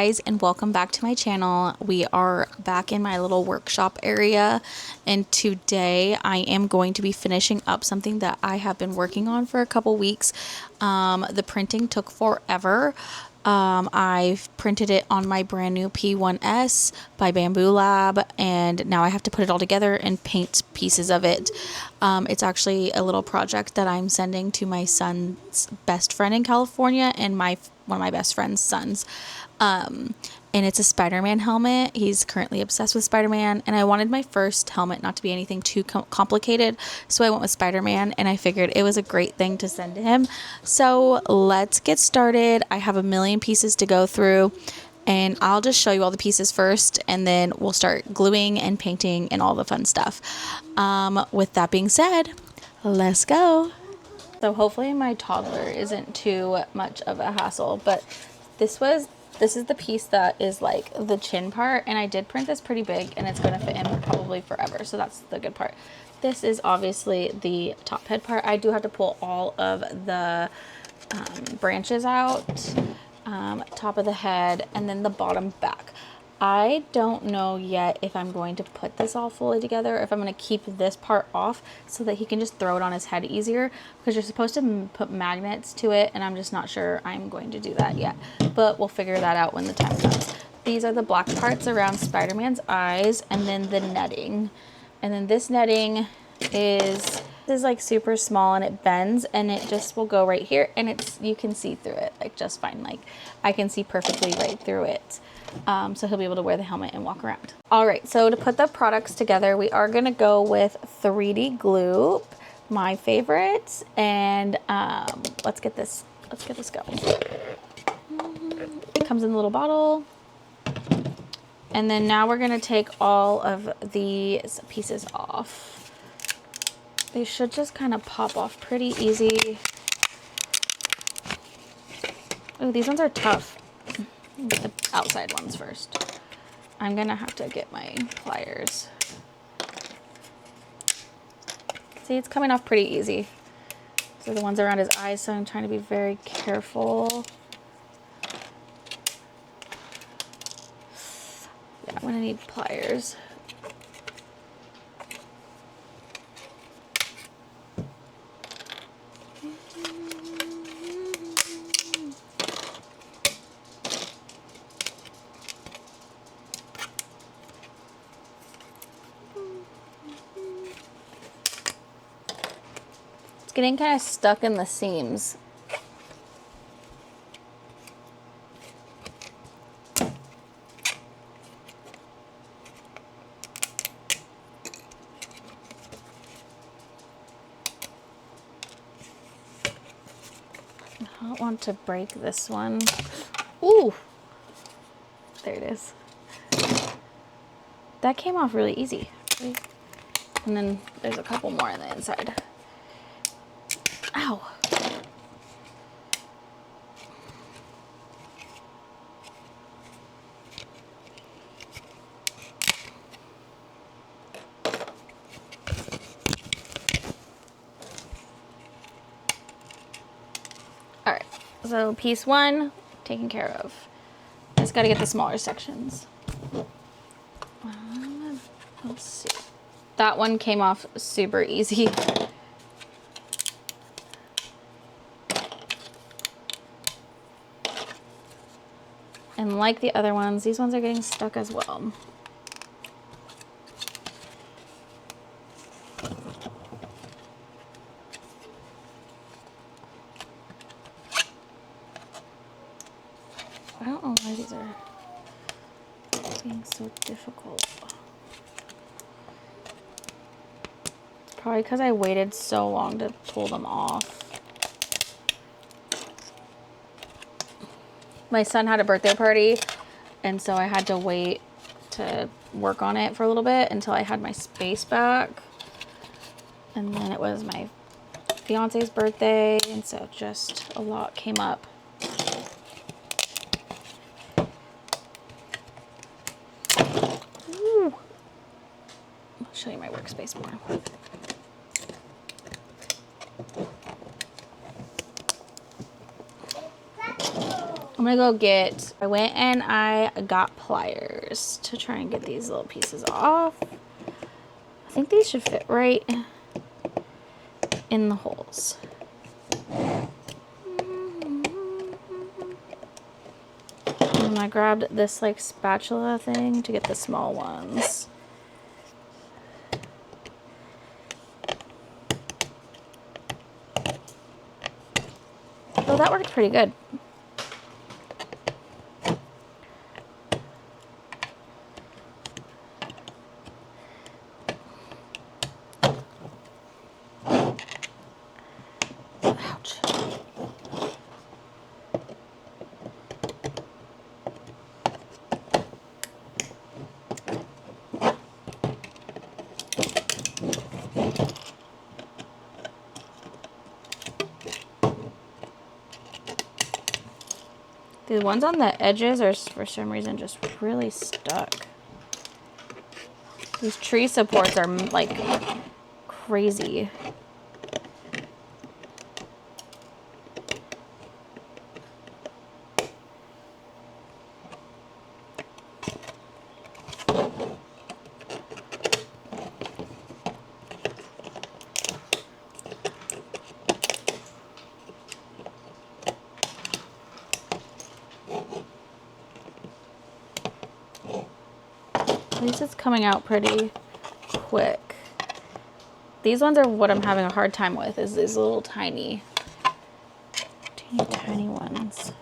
guys, and welcome back to my channel. We are back in my little workshop area, and today I am going to be finishing up something that I have been working on for a couple weeks. The printing took forever. I've printed it on my brand new P1S by Bamboo Lab, and now I have to put it all together and paint pieces of it. It's actually a little project that I'm sending to my son's best friend in California and one of my best friend's sons. And it's a Spiderman helmet. He's currently obsessed with Spider-Man, and I wanted my first helmet not to be anything too complicated, so I went with Spider-Man, and I figured it was a great thing to send to him. So let's get started. I have a million pieces to go through, and I'll just show you all the pieces first, and then we'll start gluing and painting and all the fun stuff. With that being said, let's go. So hopefully my toddler isn't too much of a hassle, but this is the piece that is like the chin part, and I did print this pretty big, and it's going to fit in probably forever, so that's the good part. This is obviously the top head part. I do have to pull all of the branches out, top of the head, and then the bottom back. I don't know yet if I'm going to put this all fully together, or if I'm going to keep this part off so that he can just throw it on his head easier, because you're supposed to put magnets to it, and I'm just not sure I'm going to do that yet, but we'll figure that out when the time comes. These are the black parts around Spider-Man's eyes, and then the netting. And then this netting is like super small, and it bends, and it just will go right here, and you can see through it like just fine. Like I can see perfectly right through it. So he'll be able to wear the helmet and walk around. All right, so to put the products together, we are going to go with 3D glue, my favorite, and let's get this going. It comes in a little bottle, and then now we're going to take all of these pieces off. They should just kind of pop off pretty easy. Oh, these ones are tough. Get the outside ones first. I'm gonna have to get my pliers. See, it's coming off pretty easy. So the ones around his eyes, so I'm trying to be very careful. Yeah, I'm gonna need pliers. It's getting kind of stuck in the seams. I don't want to break this one. Ooh, there it is. That came off really easy. And then there's a couple more on the inside. Ow. All right, so piece one taken care of. Just got to get the smaller sections. Let's see. That one came off super easy. And like the other ones, these ones are getting stuck as well. I don't know why these are being so difficult. It's probably because I waited so long to pull them off. My son had a birthday party, and so I had to wait to work on it for a little bit until I had my space back. And then it was my fiance's birthday, and so just a lot came up. Ooh. I'll show you my workspace more. I'm gonna go get, I went and I got pliers to try and get these little pieces off. I think these should fit right in the holes. And I grabbed this like spatula thing to get the small ones. Oh, that worked pretty good. Ouch. The ones on the edges are, for some reason, just really stuck. These tree supports are like crazy. At least it's coming out pretty quick. These ones are what I'm having a hard time with, is these little tiny ones.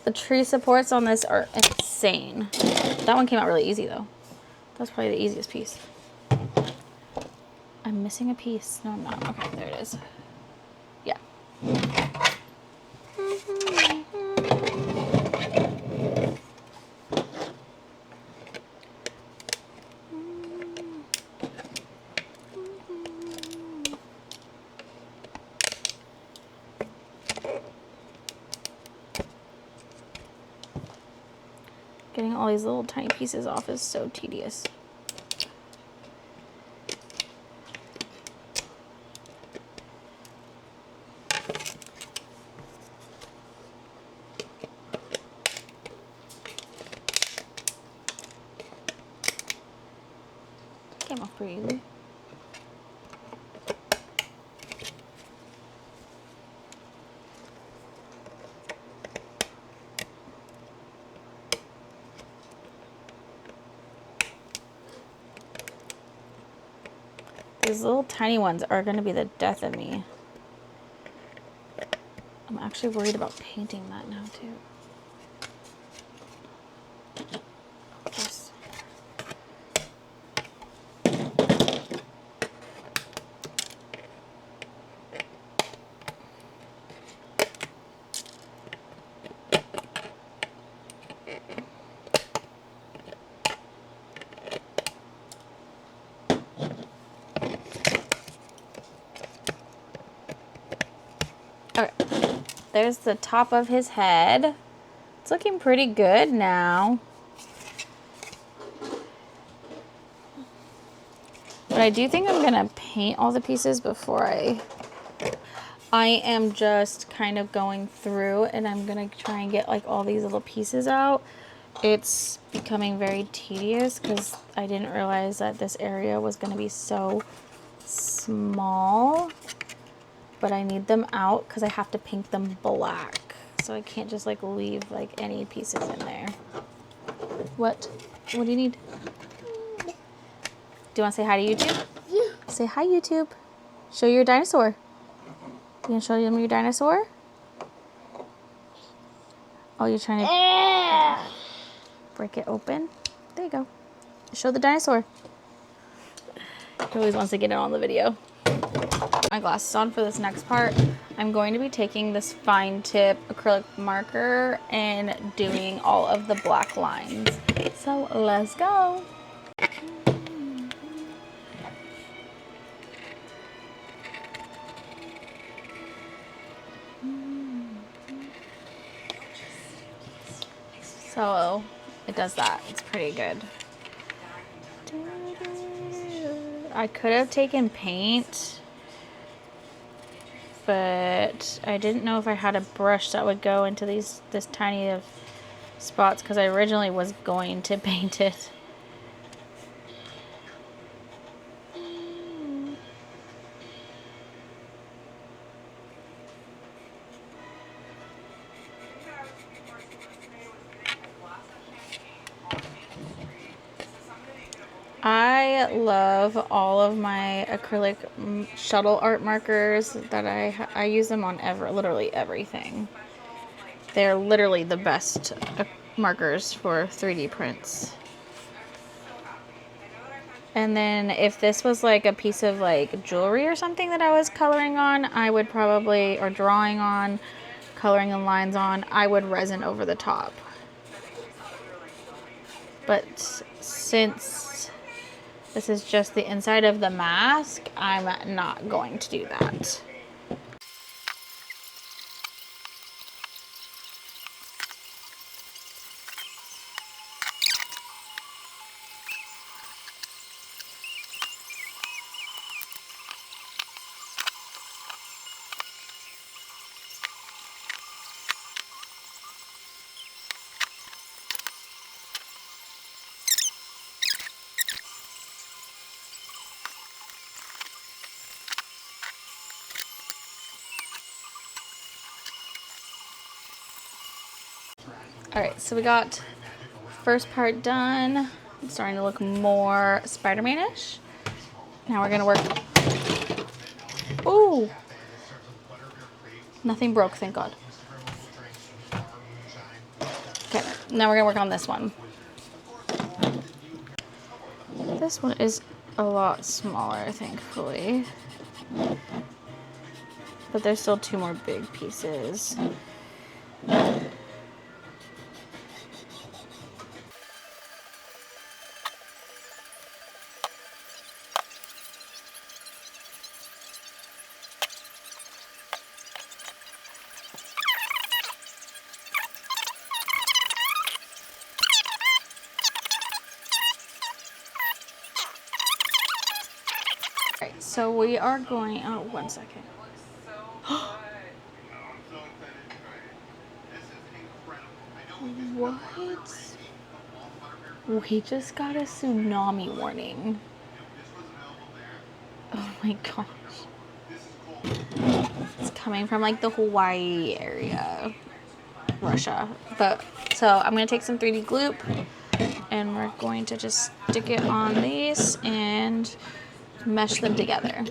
The tree supports on this are insane. That one came out really easy though. That's probably the easiest piece. I'm missing a piece. No, I'm not. Okay, there it is. Yeah. Getting all these little tiny pieces off is so tedious. Came off pretty easy. These little tiny ones are going to be the death of me. I'm actually worried about painting that now too. Okay, there's the top of his head. It's looking pretty good now. But I do think I'm gonna paint all the pieces before I am just kind of going through and I'm gonna try and get like all these little pieces out. It's becoming very tedious because I didn't realize that this area was gonna be so small. But I need them out because I have to paint them black. So I can't just like leave like any pieces in there. What? What do you need? Do you want to say hi to YouTube? Yeah. Say hi, YouTube. Show your dinosaur. You gonna show them your dinosaur? Oh, you're trying to break it open? There you go. Show the dinosaur. He always wants to get it on the video. My glasses on for this next part. I'm going to be taking this fine tip acrylic marker and doing all of the black lines. So let's go. So it does that. It's pretty good. I could have taken paint, but I didn't know if I had a brush that would go into this tiny of spots because I originally was going to paint it. I love all of my acrylic shuttle art markers that I use them on literally everything. They're literally the best markers for 3D prints. And then if this was like a piece of like jewelry or something that I was coloring on, I would probably, or drawing on, coloring the lines on, I would resin over the top. But since this is just the inside of the mask, I'm not going to do that. Alright, so we got first part done. It's starting to look more Spider-Man-ish. Now we're gonna work. Ooh! Nothing broke, thank God. Okay, now we're gonna work on this one. This one is a lot smaller, thankfully. But there's still 2 more big pieces. Alright, so we are going, oh, 1 second. What? We just got a tsunami warning. Oh my gosh. It's coming from like the Hawaii area, Russia. But so I'm gonna take some 3D gloop and we're going to just stick it on these and mesh them together.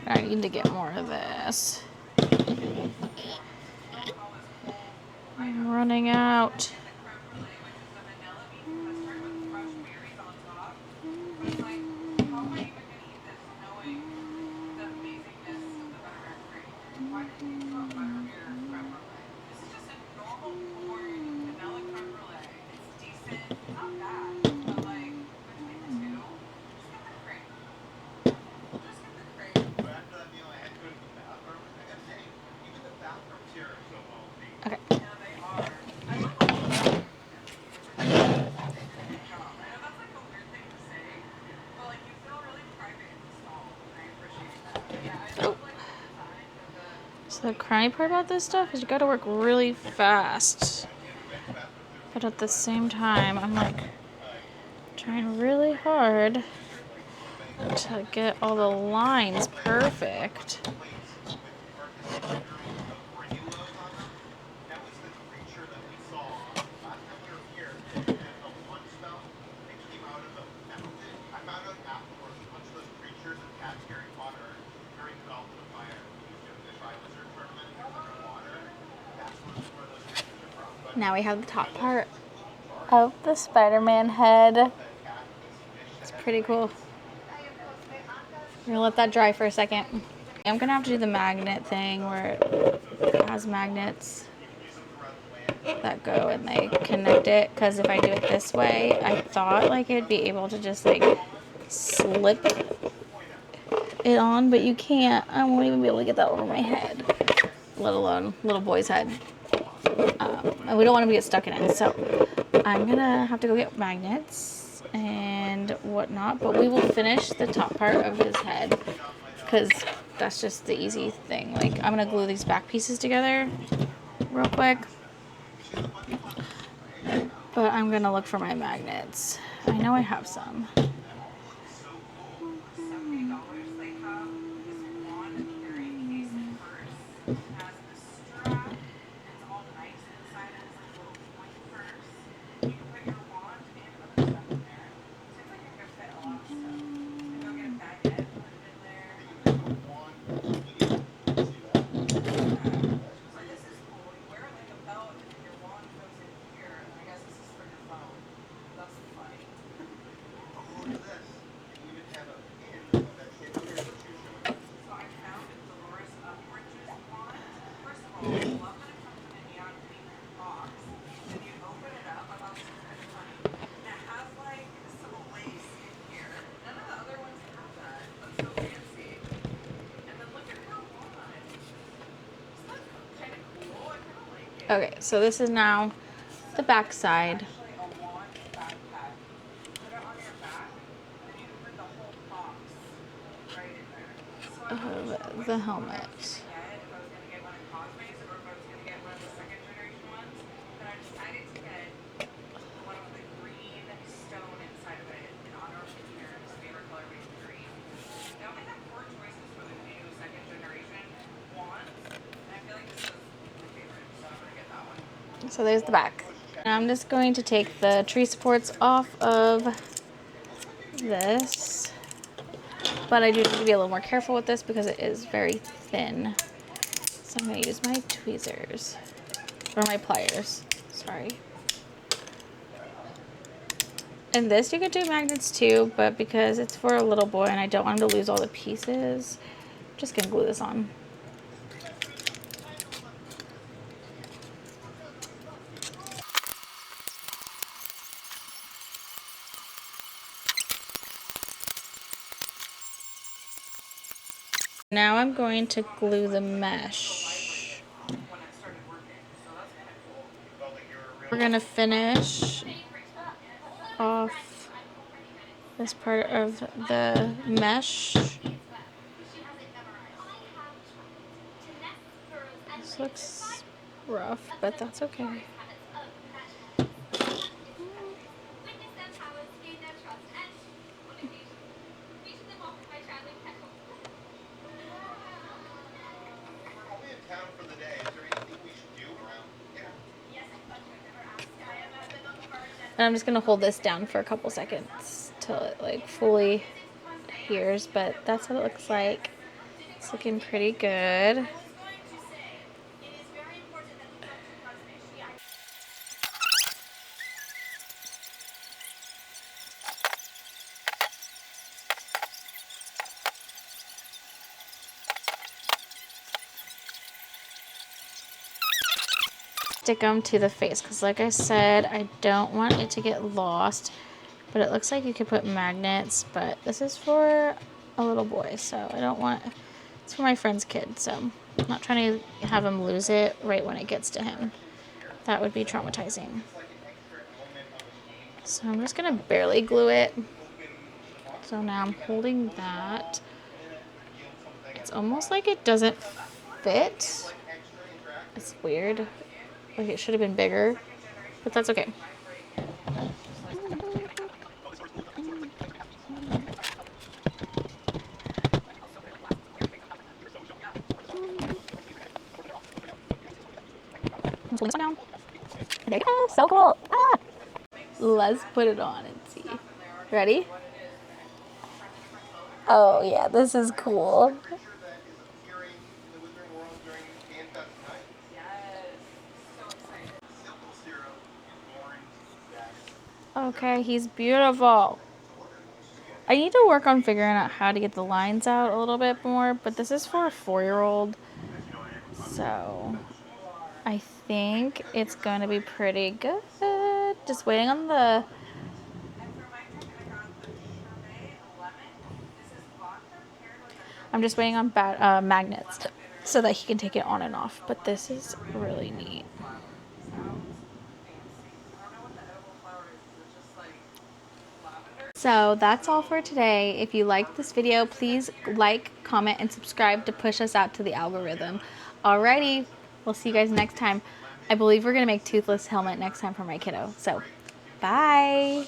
I need to get more of this. I'm running out. Okay. Oh. So the crappy part about this stuff is you gotta work really fast. But at the same time, I'm like trying really hard to get all the lines perfect. Now we have the top part of the Spider-Man head. It's pretty cool. I'm gonna let that dry for a second. I'm gonna have to do the magnet thing where it has magnets that go and they connect it, because if I do it this way, I thought like it'd be able to just like slip it on, but you can't. I won't even be able to get that over my head, let alone little boy's head. And we don't want him to get stuck in it. So I'm gonna have to go get magnets and whatnot, but we will finish the top part of his head because that's just the easy thing. Like, I'm gonna glue these back pieces together real quick, but I'm gonna look for my magnets. I know I have some. Okay, so this is now the back side. Of the helmet. So there's the back. Now I'm just going to take the tree supports off of this, but I do need to be a little more careful with this because it is very thin. So I'm going to use my tweezers, or my pliers, sorry. And this you could do magnets too, but because it's for a little boy and I don't want him to lose all the pieces, I'm just going to glue this on. Now I'm going to glue the mesh. We're going to finish off this part of the mesh. This looks rough, but that's okay. And I'm just gonna hold this down for a couple seconds till it like fully adheres, but that's what it looks like. It's looking pretty good. Stick them to the face because like I said, I don't want it to get lost, but it looks like you could put magnets, but this is for a little boy, so I don't want, it's for my friend's kid, so I'm not trying to have him lose it right when it gets to him. That would be traumatizing. So I'm just gonna barely glue it. So now I'm holding that. It's almost like it doesn't fit. It's weird. Like it should have been bigger, but that's okay. I'm holding this one down. There you go. So cool. Ah! Let's put it on and see. Ready? Oh yeah, this is cool. Okay, he's beautiful. I need to work on figuring out how to get the lines out a little bit more, but this is for a 4-year-old, so I think it's going to be pretty good. Just waiting on the... I'm just waiting on magnets so that he can take it on and off. But this is really neat. So that's all for today. If you liked this video, please like, comment, and subscribe to push us out to the algorithm. Alrighty, we'll see you guys next time. I believe we're gonna make Toothless Helmet next time for my kiddo. So, bye.